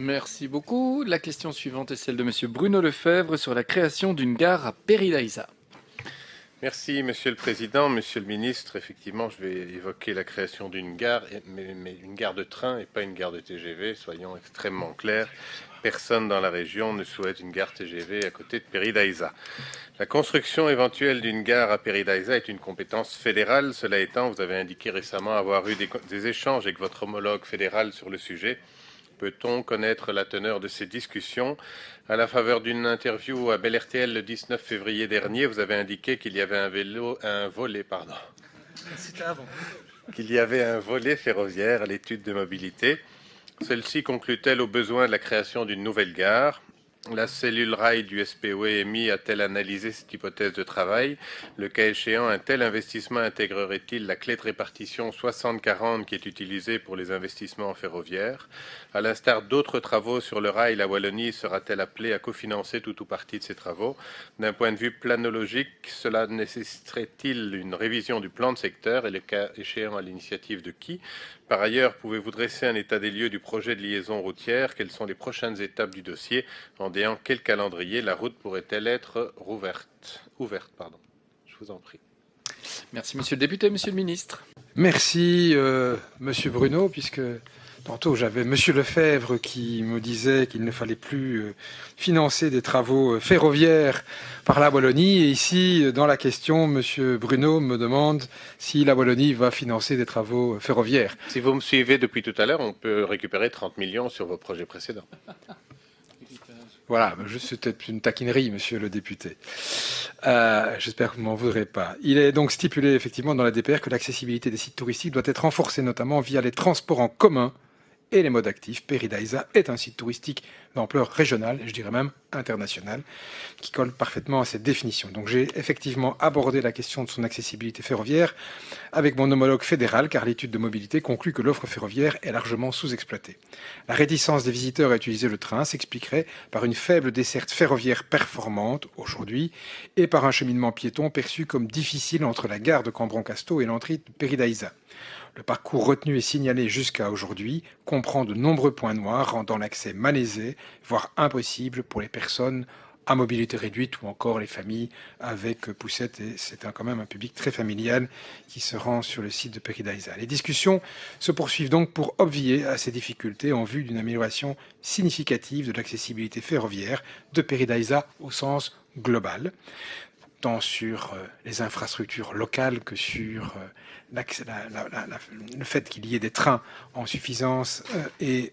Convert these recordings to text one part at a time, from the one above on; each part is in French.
Merci beaucoup. La question suivante est celle de Monsieur Bruno Lefebvre sur la création d'une gare à Péridaïsa. Merci, Monsieur le Président, Monsieur le Ministre. Effectivement, je vais évoquer la création d'une gare, mais une gare de train et pas une gare de TGV, soyons extrêmement clairs. Personne dans la région ne souhaite une gare TGV à côté de Péridaïsa. La construction éventuelle d'une gare à Péridaïsa est une compétence fédérale. Cela étant, vous avez indiqué récemment avoir eu des échanges avec votre homologue fédéral sur le sujet. Peut-on connaître la teneur de ces discussions? À la faveur d'une interview à Bel RTL le 19 février dernier, vous avez indiqué qu'il y avait qu'il y avait un volet ferroviaire à l'étude de mobilité. Celle-ci conclut-elle au besoin de la création d'une nouvelle gare? La cellule rail du SPOEMI a-t-elle analysé cette hypothèse de travail? Le cas échéant, un tel investissement intégrerait-il la clé de répartition 60-40 qui est utilisée pour les investissements ferroviaires? À l'instar d'autres travaux sur le rail, la Wallonie sera-t-elle appelée à cofinancer tout ou partie de ces travaux? D'un point de vue planologique, cela nécessiterait-il une révision du plan de secteur et le cas échéant à l'initiative de qui? Par ailleurs, pouvez-vous dresser un état des lieux du projet de liaison routière? Quelles sont les prochaines étapes du dossier? En déant quel calendrier la route pourrait-elle être ouverte, pardon. Je vous en prie. Merci Monsieur le député, Monsieur le ministre. Merci Monsieur Bruno, puisque tantôt j'avais Monsieur Lefebvre qui me disait qu'il ne fallait plus financer des travaux ferroviaires par la Wallonie. Et ici, dans la question, Monsieur Bruno me demande si la Wallonie va financer des travaux ferroviaires. Si vous me suivez depuis tout à l'heure, on peut récupérer 30 millions sur vos projets précédents. Voilà, c'était une taquinerie, monsieur le député. J'espère que vous m'en voudrez pas. Il est donc stipulé effectivement dans la DPR que l'accessibilité des sites touristiques doit être renforcée, notamment via les transports en commun et les modes actifs. Péridaïsa est un site touristique d'ampleur régionale, et je dirais même internationale, qui colle parfaitement à cette définition. Donc j'ai effectivement abordé la question de son accessibilité ferroviaire avec mon homologue fédéral, car l'étude de mobilité conclut que l'offre ferroviaire est largement sous-exploitée. La réticence des visiteurs à utiliser le train s'expliquerait par une faible desserte ferroviaire performante aujourd'hui et par un cheminement piéton perçu comme difficile entre la gare de Cambron-Casteau et l'entrée de Péridaïsa. Le parcours retenu et signalé jusqu'à aujourd'hui comprend de nombreux points noirs, rendant l'accès malaisé, voire impossible pour les personnes à mobilité réduite ou encore les familles avec poussette. Et c'est quand même un public très familial qui se rend sur le site de Péridaïsa. Les discussions se poursuivent donc pour obvier à ces difficultés en vue d'une amélioration significative de l'accessibilité ferroviaire de Péridaïsa au sens global, tant sur les infrastructures locales que sur le fait qu'il y ait des trains en suffisance et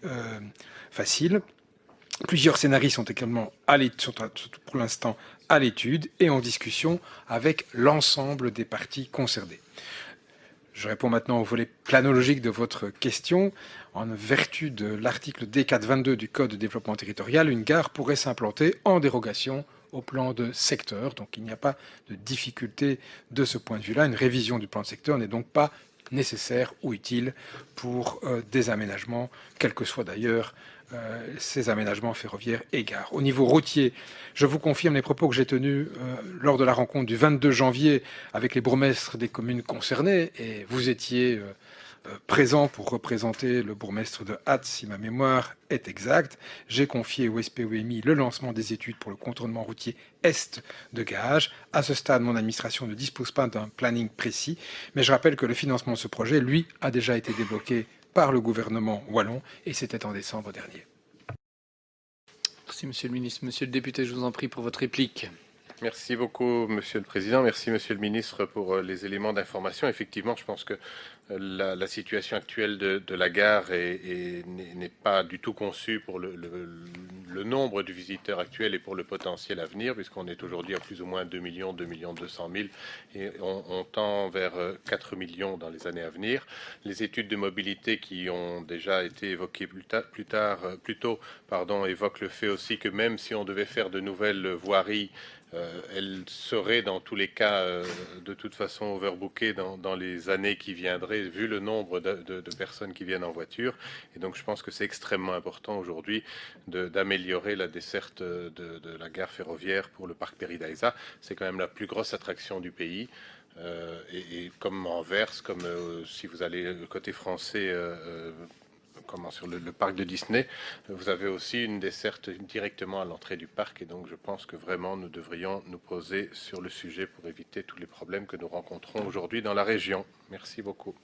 facile. Plusieurs scénarios sont également pour l'instant à l'étude et en discussion avec l'ensemble des parties concernées. Je réponds maintenant au volet planologique de votre question. En vertu de l'article D422 du Code de développement territorial, une gare pourrait s'implanter en dérogation au plan de secteur. Donc il n'y a pas de difficulté de ce point de vue-là. Une révision du plan de secteur n'est donc pas nécessaire ou utile pour des aménagements, quels que soient d'ailleurs ces aménagements ferroviaires et gares. Au niveau routier, je vous confirme les propos que j'ai tenus lors de la rencontre du 22 janvier avec les bourgmestres des communes concernées, et vous étiez présent pour représenter le bourgmestre de Hatt, si ma mémoire est exacte. J'ai confié au SPOEMI le lancement des études pour le contournement routier est de Gages. À ce stade, mon administration ne dispose pas d'un planning précis, mais je rappelle que le financement de ce projet, lui, a déjà été débloqué par le gouvernement wallon, et c'était en décembre dernier. Merci Monsieur le ministre. Monsieur le député, je vous en prie pour votre réplique. Merci beaucoup, Monsieur le Président. Merci, Monsieur le Ministre, pour les éléments d'information. Effectivement, je pense que la situation actuelle de la gare n'est pas du tout conçue pour le nombre de visiteurs actuels et pour le potentiel à venir, puisqu'on est aujourd'hui à plus ou moins 2 millions 200 000, et on tend vers 4 millions dans les années à venir. Les études de mobilité qui ont déjà été évoquées plus tôt, évoquent le fait aussi que même si on devait faire de nouvelles voiries, elle serait dans tous les cas de toute façon overbookée dans les années qui viendraient, vu le nombre de personnes qui viennent en voiture. Et donc je pense que c'est extrêmement important aujourd'hui d'améliorer la desserte de la gare ferroviaire pour le parc Péridaïsa. C'est quand même la plus grosse attraction du pays. Et comme Anvers, comme si vous allez côté français, sur le parc de Disney, vous avez aussi une desserte directement à l'entrée du parc. Et donc, je pense que vraiment, nous devrions nous poser sur le sujet pour éviter tous les problèmes que nous rencontrons aujourd'hui dans la région. Merci beaucoup.